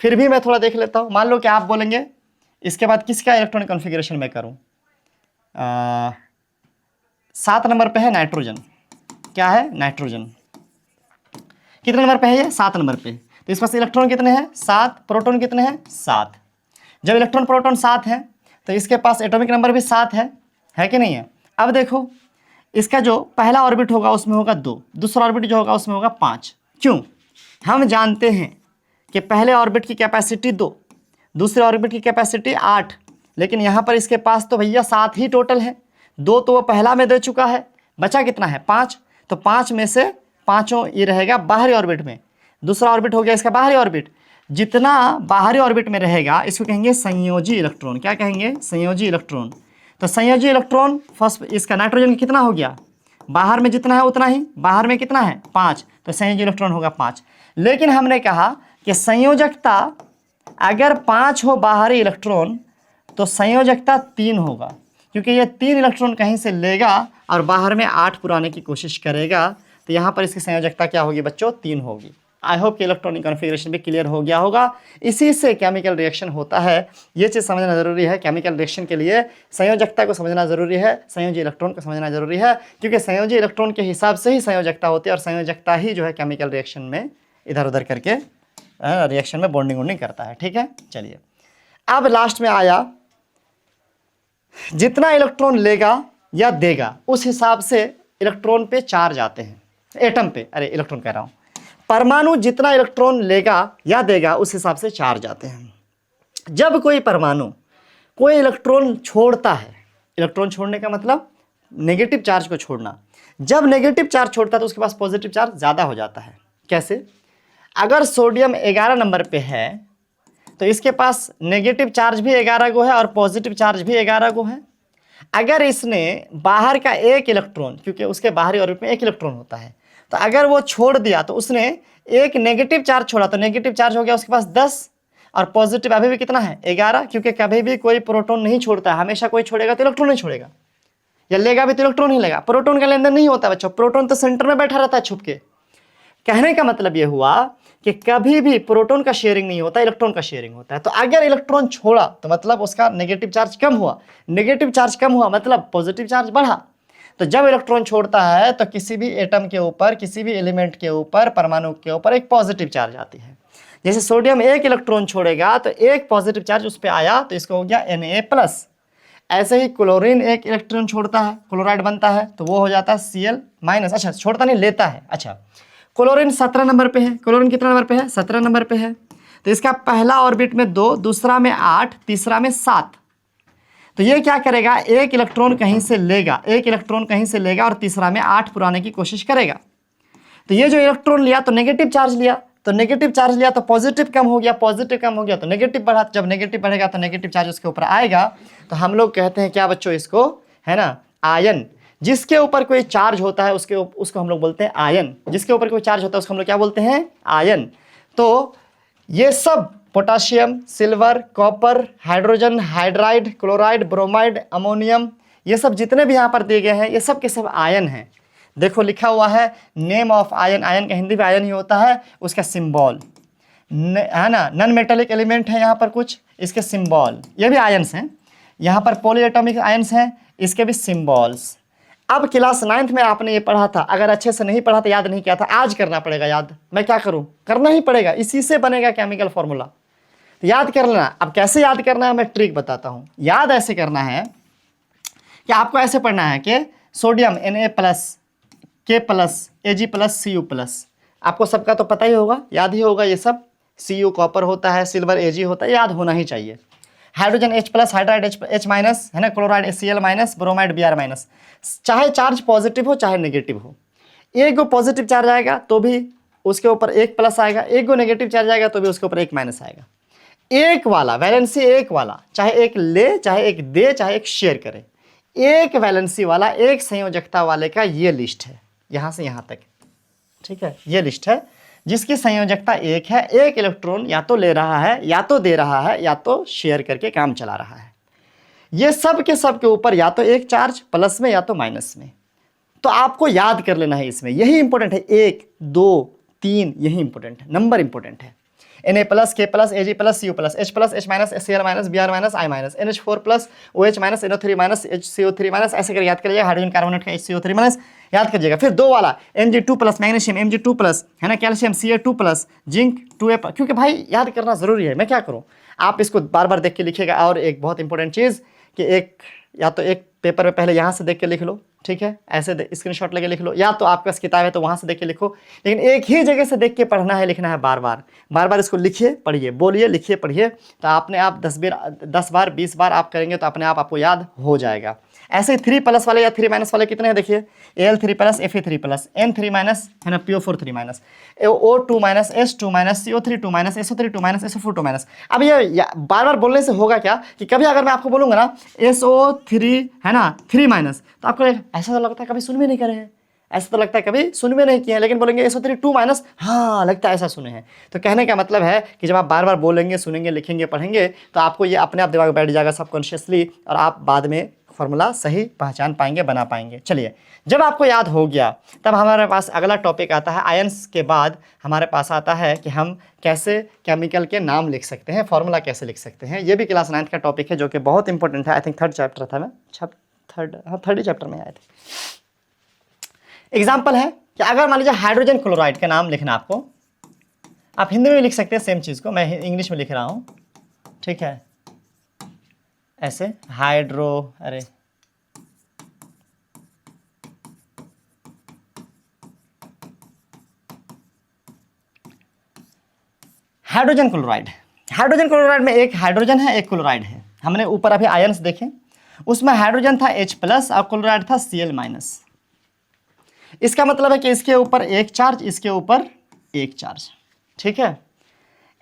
फिर भी मैं थोड़ा देख लेता हूँ। मान लो कि आप बोलेंगे इसके बाद किसका इलेक्ट्रॉनिक कॉन्फ़िगरेशन मैं करूँ, 7 नंबर पे है नाइट्रोजन। क्या है, नाइट्रोजन। कितने नंबर पे है ये, 7 नंबर पे। तो इस पास इलेक्ट्रॉन कितने हैं, 7, प्रोटॉन कितने हैं, 7। जब इलेक्ट्रॉन प्रोटॉन 7 है तो इसके पास एटॉमिक नंबर भी 7 है कि नहीं है। अब देखो इसका जो पहला ऑर्बिट होगा उसमें होगा 2, दूसरा ऑर्बिट जो होगा उसमें होगा 5। क्यों? हम जानते हैं कि पहले ऑर्बिट की कैपेसिटी 2, दूसरे ऑर्बिट की कैपेसिटी 8, लेकिन यहाँ पर इसके पास तो भैया 7 ही टोटल है। 2 तो वो पहला में दे चुका है, बचा कितना है? 5। तो 5 में से पाँचों ये रहेगा बाहरी ऑर्बिट में, दूसरा ऑर्बिट हो गया इसका बाहरी ऑर्बिट। जितना बाहरी ऑर्बिट में रहेगा इसको कहेंगे संयोजी इलेक्ट्रॉन। क्या कहेंगे? संयोजी इलेक्ट्रॉन। तो संयोजी इलेक्ट्रॉन फर्स्ट इसका नाइट्रोजन कितना हो गया? बाहर में जितना है उतना ही, बाहर में कितना है? 5, तो संयोजी इलेक्ट्रॉन होगा 5। लेकिन हमने कहा कि संयोजकता अगर 5 हो बाहरी इलेक्ट्रॉन तो संयोजकता 3 होगा, क्योंकि ये 3 इलेक्ट्रॉन कहीं से लेगा और बाहर में 8 पुराने की कोशिश करेगा। तो यहाँ पर इसकी संयोजकता क्या होगी बच्चों? 3 होगी। आई होप कि इलेक्ट्रॉनिक कॉन्फ़िगरेशन भी क्लियर हो गया होगा। इसी से केमिकल रिएक्शन होता है, ये चीज़ समझना ज़रूरी है। केमिकल रिएक्शन के लिए संयोजकता को समझना ज़रूरी है, संयोजी इलेक्ट्रॉन को समझना ज़रूरी है, क्योंकि संयोजी इलेक्ट्रॉन के हिसाब से ही संयोजकता होती है और संयोजकता ही जो है केमिकल रिएक्शन में इधर उधर करके रिएक्शन में बॉन्डिंग वॉन्डिंग करता है। ठीक है, चलिए अब लास्ट में आया जितना इलेक्ट्रॉन लेगा या देगा उस हिसाब से इलेक्ट्रॉन पे चार्ज आते हैं, एटम पे, अरे इलेक्ट्रॉन कह रहा हूँ, परमाणु जितना इलेक्ट्रॉन लेगा या देगा उस हिसाब से चार्ज आते हैं। जब कोई परमाणु कोई इलेक्ट्रॉन छोड़ता है, इलेक्ट्रॉन छोड़ने का मतलब नेगेटिव चार्ज को छोड़ना, जब नेगेटिव चार्ज छोड़ता है तो उसके पास पॉजिटिव चार्ज ज़्यादा हो जाता है। कैसे? अगर सोडियम 11 नंबर पे है तो इसके पास नेगेटिव चार्ज भी 11 गो है और पॉजिटिव चार्ज भी 11 गो है। अगर इसने बाहर का एक इलेक्ट्रॉन, क्योंकि उसके बाहरी ऑर्बिट में एक इलेक्ट्रॉन होता है, तो अगर वो छोड़ दिया तो उसने एक नेगेटिव चार्ज छोड़ा तो नेगेटिव चार्ज हो गया उसके पास 10 और पॉजिटिव अभी भी कितना है? 11, क्योंकि कभी भी कोई प्रोटॉन नहीं छोड़ता है, हमेशा कोई छोड़ेगा तो इलेक्ट्रॉन नहीं छोड़ेगा, या लेगा भी तो इलेक्ट्रॉन ही लेगा। प्रोटॉन का लेन देन नहीं होता बच्चों, प्रोटॉन तो सेंटर में बैठा रहता है छुप के। कहने का मतलब ये हुआ कि कभी भी प्रोटॉन का शेयरिंग नहीं होता, इलेक्ट्रॉन का शेयरिंग होता है। तो अगर इलेक्ट्रॉन छोड़ा तो मतलब उसका नेगेटिव चार्ज कम हुआ, नेगेटिव चार्ज कम हुआ मतलब पॉजिटिव चार्ज बढ़ा। तो जब इलेक्ट्रॉन छोड़ता है तो किसी भी एटम के ऊपर, किसी भी एलिमेंट के ऊपर, परमाणु के ऊपर एक पॉजिटिव चार्ज आती है। जैसे सोडियम एक इलेक्ट्रॉन छोड़ेगा तो एक पॉजिटिव चार्ज उस पर आया तो इसको हो गया Na+। ऐसे ही क्लोरीन एक इलेक्ट्रॉन छोड़ता है, क्लोराइड बनता है, तो वो हो जाता है Cl-। अच्छा, छोड़ता नहीं, लेता है। अच्छा, क्लोरीन 17 नंबर पे है। क्लोरीन कितना नंबर पे है? 17 नंबर पे है। तो इसका पहला ऑर्बिट में 2, दूसरा में 8, तीसरा में 7। तो ये क्या करेगा? एक इलेक्ट्रॉन कहीं से लेगा, एक इलेक्ट्रॉन कहीं से लेगा और तीसरा में 8 पुराने की कोशिश करेगा। तो ये जो इलेक्ट्रॉन लिया तो नेगेटिव चार्ज लिया, तो नेगेटिव चार्ज लिया तो पॉजिटिव कम हो गया, पॉजिटिव कम हो गया तो नेगेटिव बढ़ा। जब नेगेटिव बढ़ेगा तो नेगेटिव चार्ज उसके ऊपर आएगा। तो हम लोग कहते हैं क्या बच्चों? इसको, है ना, आयन। जिसके ऊपर कोई चार्ज होता है उसको हम लोग बोलते हैं आयन। जिसके ऊपर कोई चार्ज होता है उसको हम लोग क्या बोलते हैं? आयन। तो ये सब potassium, silver, copper, hydrogen, hydride, chloride, bromide, ammonium, ये सब जितने भी यहाँ पर दिए गए हैं ये सब के सब आयन हैं। देखो लिखा हुआ है नेम ऑफ आयन, आयन का हिंदी में आयन ही होता है, उसका सिंबल है ना। नॉन मेटेलिक एलिमेंट है यहाँ पर कुछ, इसके सिंबल, ये भी आयन्स हैं। यहाँ पर पॉलीएटॉमिक आयन्स हैं, इसके भी सिंबल्स। अब क्लास 9th में आपने ये पढ़ा था, अगर अच्छे से नहीं पढ़ा था, याद नहीं किया था, आज करना पड़ेगा याद। मैं क्या करूँ? करना ही पड़ेगा, इसी से बनेगा केमिकल फॉर्मूला। तो याद कर लेना। अब कैसे याद करना है मैं ट्रिक बताता हूँ। याद ऐसे करना है कि आपको ऐसे पढ़ना है कि sodium Na+, K+, Ag+, Cu+। आपको सबका तो पता ही होगा, याद ही होगा ये सब। Cu कॉपर होता है, सिल्वर Ag होता है, याद होना ही चाहिए। हाइड्रोजन H+, हाइड्राइड H-, है ना, क्लोराइड Cl-, ब्रोमाइड Br-। चाहे चार्ज पॉजिटिव हो चाहे नेगेटिव हो, एक गो पॉजिटिव चार्ज आएगा तो भी उसके ऊपर एक प्लस आएगा, एक गो नेगेटिव चार्ज आएगा तो भी उसके ऊपर एक माइनस आएगा। एक वाला वैलेंसी, एक वाला, चाहे एक ले, चाहे एक दे, चाहे एक शेयर करे, एक वैलेंसी वाला, एक संयोजकता वाले का ये लिस्ट है, यहाँ से यहाँ तक। ठीक है, ये लिस्ट है जिसकी संयोजकता एक है, एक इलेक्ट्रॉन या तो ले रहा है, या तो दे रहा है, या तो शेयर करके काम चला रहा है। ये सब के ऊपर या तो एक चार्ज प्लस में या तो माइनस में। तो आपको याद कर लेना है इसमें, यही इंपॉर्टेंट है। 1, 2, 3 यही इंपॉर्टेंट है, नंबर इंपॉर्टेंट है। Na+, K+, Ag+, Cu+, H+, H-, Cl-, Br-, I-, NH4+, OH-, NO3-, HCO3-, ऐसे कर याद करिएगा। हाइड्रोजन कार्बोनेट का HCO3- याद करिएगा। फिर 2 वाला Mg2+, मैग्नीशियम Mg2+, है ना, कैल्शियम Ca2+, जिंक 2A+। क्योंकि भाई याद करना ज़रूरी है, मैं क्या करूँ, आप इसको बार बार देख के लिखिएगा। और एक बहुत इंपॉर्टेंट चीज़ कि एक या तो एक पेपर में पहले यहाँ से देख के लिख लो, ठीक है, ऐसे स्क्रीनशॉट लेके लिख लो, या तो आपके पास किताब है तो वहाँ से देख के लिखो, लेकिन एक ही जगह से देख के पढ़ना है, लिखना है, बार बार इसको लिखिए, पढ़िए, बोलिए, लिखिए, पढ़िए, तो आपने आप 10 बार 20 बार आप करेंगे तो अपने आप आपको याद हो जाएगा। ऐसे 3+ वाले या 3- वाले कितने हैं देखिए, Al3+, Fe3+, N3- है ना, PO4 3-, O2-, S2-, CO3 2-, SO3 2-, SO4 2-। अब ये बार बार बोलने से होगा क्या कि कभी अगर मैं आपको बोलूँगा ना SO3 है ना 3-, तो आपको ऐसा तो लगता है कभी सुन भी नहीं करे हैं, ऐसा तो लगता है कभी सुन भी नहीं किए हैं, लेकिन बोलेंगे SO3 2-, हाँ लगता है ऐसा सुने हैं। तो कहने का मतलब है कि जब आप बार बार बोलेंगे, सुनेंगे, लिखेंगे, पढ़ेंगे तो आपको ये अपने आप दिमाग में बैठ जाएगा सबकॉन्शियसली, और आप बाद में फॉर्मूला सही पहचान पाएंगे, बना पाएंगे। चलिए, जब आपको याद हो गया तब हमारे पास अगला टॉपिक आता है आयंस के बाद हमारे पास आता है कि हम कैसे केमिकल के नाम लिख सकते हैं, फॉर्मूला कैसे लिख सकते हैं। ये भी क्लास 9th का टॉपिक है जो कि बहुत इंपॉर्टेंट है। आई थिंक 3rd चैप्टर था, मैं थर्ड चैप्टर में आया था। एग्जाम्पल है कि अगर मान लीजिए हाइड्रोजन क्लोराइड का नाम लिखना आपको, आप हिंदी में भी लिख सकते हैं सेम चीज़ को, मैं इंग्लिश में लिख रहा हूँ, ठीक है, ऐसे हाइड्रोजन क्लोराइड में एक हाइड्रोजन है, एक क्लोराइड है। हमने ऊपर अभी आयंस देखे, उसमें हाइड्रोजन था H+ और क्लोराइड था Cl-। इसका मतलब है कि इसके ऊपर एक चार्ज, इसके ऊपर एक चार्ज, ठीक है।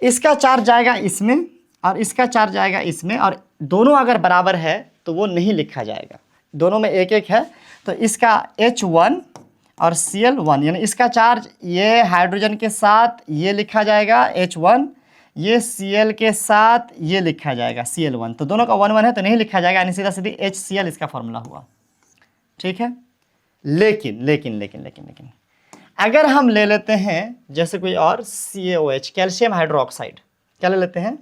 इसका चार्ज जाएगा इसमें और इसका चार्ज जाएगा इसमें, और दोनों अगर बराबर है तो वो नहीं लिखा जाएगा, दोनों में एक एक है। तो इसका H1 और Cl1, यानी इसका चार्ज ये हाइड्रोजन के साथ ये लिखा जाएगा H1, ये Cl के साथ ये लिखा जाएगा Cl1, तो दोनों का 1-1 है तो नहीं लिखा जाएगा, यानी सीधा सीधी HCl इसका फॉर्मूला हुआ, ठीक है। लेकिन अगर हम ले लेते हैं जैसे कोई और CaOH, कैल्शियम हाइड्रोक्साइड, क्या ले लेते हैं,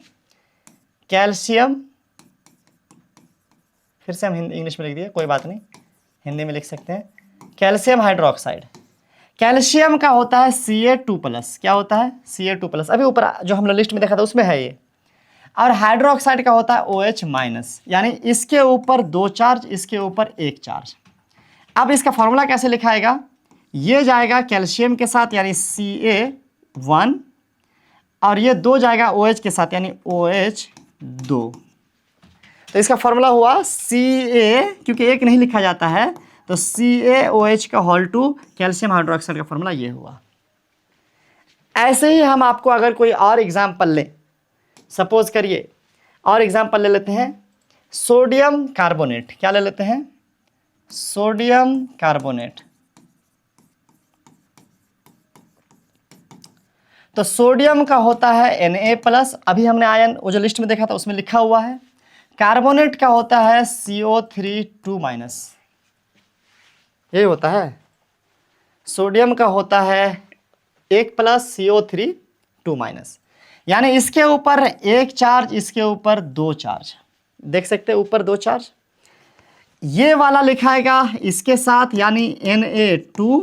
कैल्शियम, फिर से हम इंग्लिश में लिख दिए, कोई बात नहीं, हिंदी में लिख सकते हैं, कैल्शियम हाइड्रोक्साइड। कैल्शियम का होता है Ca2+, क्या होता है Ca2+, अभी ऊपर जो हमने लिस्ट में देखा था उसमें है ये, और हाइड्रोक्साइड का होता है OH-, यानी इसके ऊपर 2 चार्ज, इसके ऊपर 1 चार्ज। अब इसका फॉर्मूला कैसे लिखाएगा, ये जाएगा कैल्शियम के साथ यानी Ca1, और ये 2 जाएगा OH के साथ यानी OH2, तो इसका फॉर्मूला हुआ Ca, क्योंकि एक नहीं लिखा जाता है तो CaOH2 कैल्शियम हाइड्रोक्साइड का फॉर्मूला ये हुआ। ऐसे ही हम आपको अगर कोई और एग्जाम्पल लें, सपोज करिए और एग्जाम्पल ले लेते हैं सोडियम कार्बोनेट, क्या ले लेते हैं, सोडियम कार्बोनेट। तो सोडियम का होता है Na+, अभी हमने आयन वो जो लिस्ट में देखा था उसमें लिखा हुआ है। कार्बोनेट का होता है CO3 2-, यही होता है। सोडियम का होता है 1+ CO3 2-, यानी इसके ऊपर 1 चार्ज, इसके ऊपर 2 चार्ज, देख सकते हैं ऊपर 2 चार्ज, ये वाला लिखाएगा इसके साथ यानी Na2,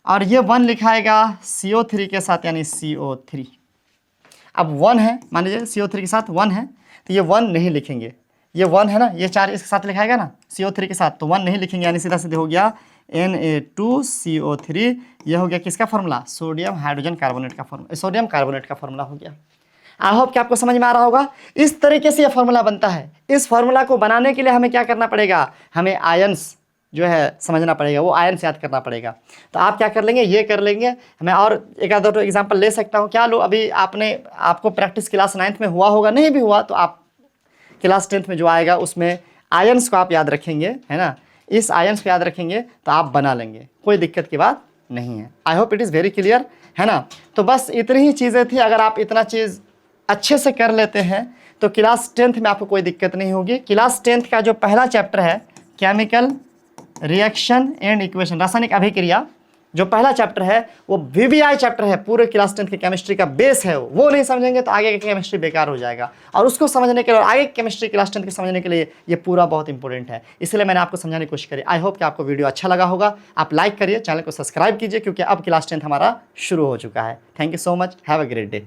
और ये 1 लिखाएगा CO3 के साथ यानी CO3। अब 1 है, मान लीजिए CO3 के साथ 1 है तो ये 1 नहीं लिखेंगे, ये 1 है ना, ये चार्ज इसके साथ लिखाएगा ना CO3 के साथ, तो 1 नहीं लिखेंगे, यानी सीधा सीधे हो गया Na2CO3। ये हो गया किसका फॉर्मूला, सोडियम हाइड्रोजन कार्बोनेट का फॉर्मूला, सोडियम कार्बोनेट का फॉर्मूला हो गया। आई होप कि आपको समझ में आ रहा होगा। इस तरीके से ये फॉर्मूला बनता है। इस फॉर्मूला को बनाने के लिए हमें क्या करना पड़ेगा, हमें आयंस जो है समझना पड़ेगा, वो आयंस याद करना पड़ेगा। तो आप क्या कर लेंगे, ये कर लेंगे। मैं और एक आधा तो एग्जांपल ले सकता हूँ, क्या लो, अभी आपको प्रैक्टिस क्लास 9th में हुआ होगा, नहीं भी हुआ तो आप क्लास 10th में जो आएगा उसमें आयंस को आप याद रखेंगे, है ना, इस आयंस को याद रखेंगे तो आप बना लेंगे, कोई दिक्कत की बात नहीं है। I hope it is very clear, है ना। तो बस इतनी ही चीज़ें थी, अगर आप इतना चीज़ अच्छे से कर लेते हैं तो क्लास 10th में आपको कोई दिक्कत नहीं होगी। क्लास 10th का जो पहला चैप्टर है केमिकल रिएक्शन एंड इक्वेशन, रासायनिक अभिक्रिया, जो पहला चैप्टर है वो VBI चैप्टर है, पूरे क्लास 10th की केमिस्ट्री का बेस है। वो नहीं समझेंगे तो आगे की केमिस्ट्री बेकार हो जाएगा, और उसको समझने के लिए और आगे की केमिस्ट्री क्लास 10th की समझने के लिए ये पूरा बहुत इंपॉर्टेंट है, इसलिए मैंने आपको समझाने की कोशिश करी। आई होप कि आपको वीडियो अच्छा लगा होगा। आप लाइक करिए, चैनल को सब्सक्राइब कीजिए, क्योंकि अब क्लास 10th हमारा शुरू हो चुका है। Thank you so much, have a great day.